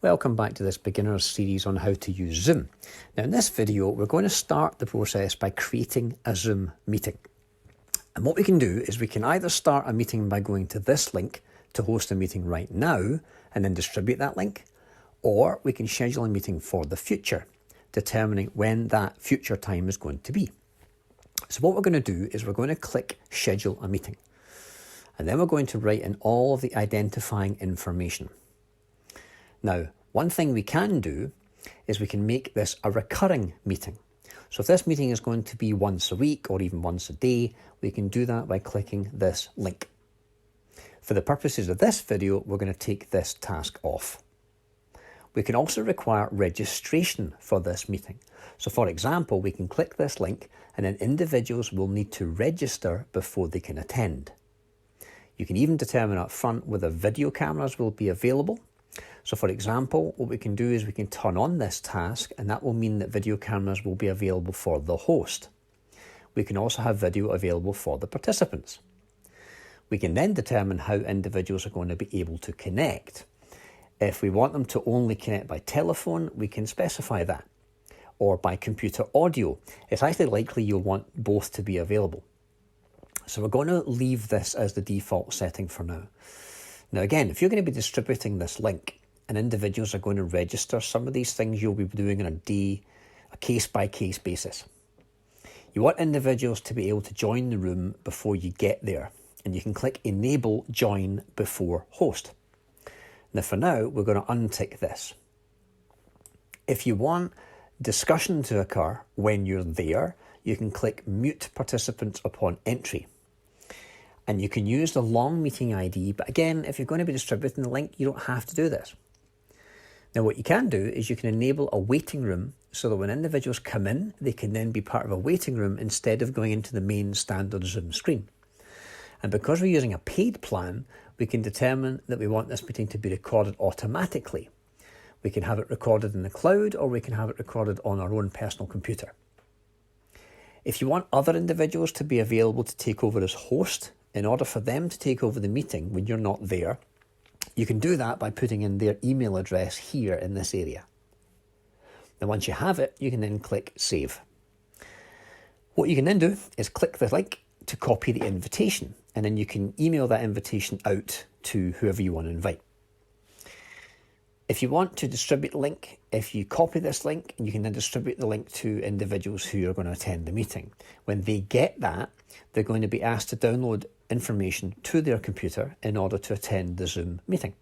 Welcome back to this beginner's series on how to use Zoom. Now in this video, we're going to start the process by creating a Zoom meeting. And what we can do is we can either start a meeting by going to this link to host a meeting right now and then distribute that link, or we can schedule a meeting for the future, determining when that future time is going to be. So what we're going to do is we're going to click schedule a meeting. And then we're going to write in all of the identifying information. Now, one thing we can do is we can make this a recurring meeting. So if this meeting is going to be once a week or even once a day, we can do that by clicking this link. For the purposes of this video, we're going to take this task off. We can also require registration for this meeting. So for example, we can click this link and then individuals will need to register before they can attend. You can even determine up front whether video cameras will be available. So for example, what we can do is we can turn on this task, and that will mean that video cameras will be available for the host. We can also have video available for the participants. We can then determine how individuals are going to be able to connect. If we want them to only connect by telephone, we can specify that. Or by computer audio. It's actually likely you'll want both to be available. So we're going to leave this as the default setting for now. Now again, if you're going to be distributing this link and individuals are going to register, some of these things you'll be doing on a case-by-case basis. You want individuals to be able to join the room before you get there, and you can click Enable Join Before Host. Now for now, we're going to untick this. If you want discussion to occur when you're there, you can click Mute Participants Upon Entry. And you can use the long meeting ID, but again, if you're going to be distributing the link, you don't have to do this. Now what you can do is you can enable a waiting room so that when individuals come in, they can then be part of a waiting room instead of going into the main standard Zoom screen. And because we're using a paid plan, we can determine that we want this meeting to be recorded automatically. We can have it recorded in the cloud, or we can have it recorded on our own personal computer. If you want other individuals to be available to take over as host, in order for them to take over the meeting when you're not there, you can do that by putting in their email address here in this area. Now once you have it, you can then click Save. What you can then do is click the link to copy the invitation, and then you can email that invitation out to whoever you want to invite. If you want to distribute the link, if you copy this link, you can then distribute the link to individuals who are going to attend the meeting. When they get that, they're going to be asked to download information to their computer in order to attend the Zoom meeting.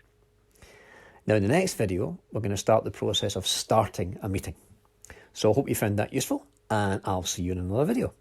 Now in the next video, we're going to start the process of starting a meeting. So I hope you found that useful, and I'll see you in another video.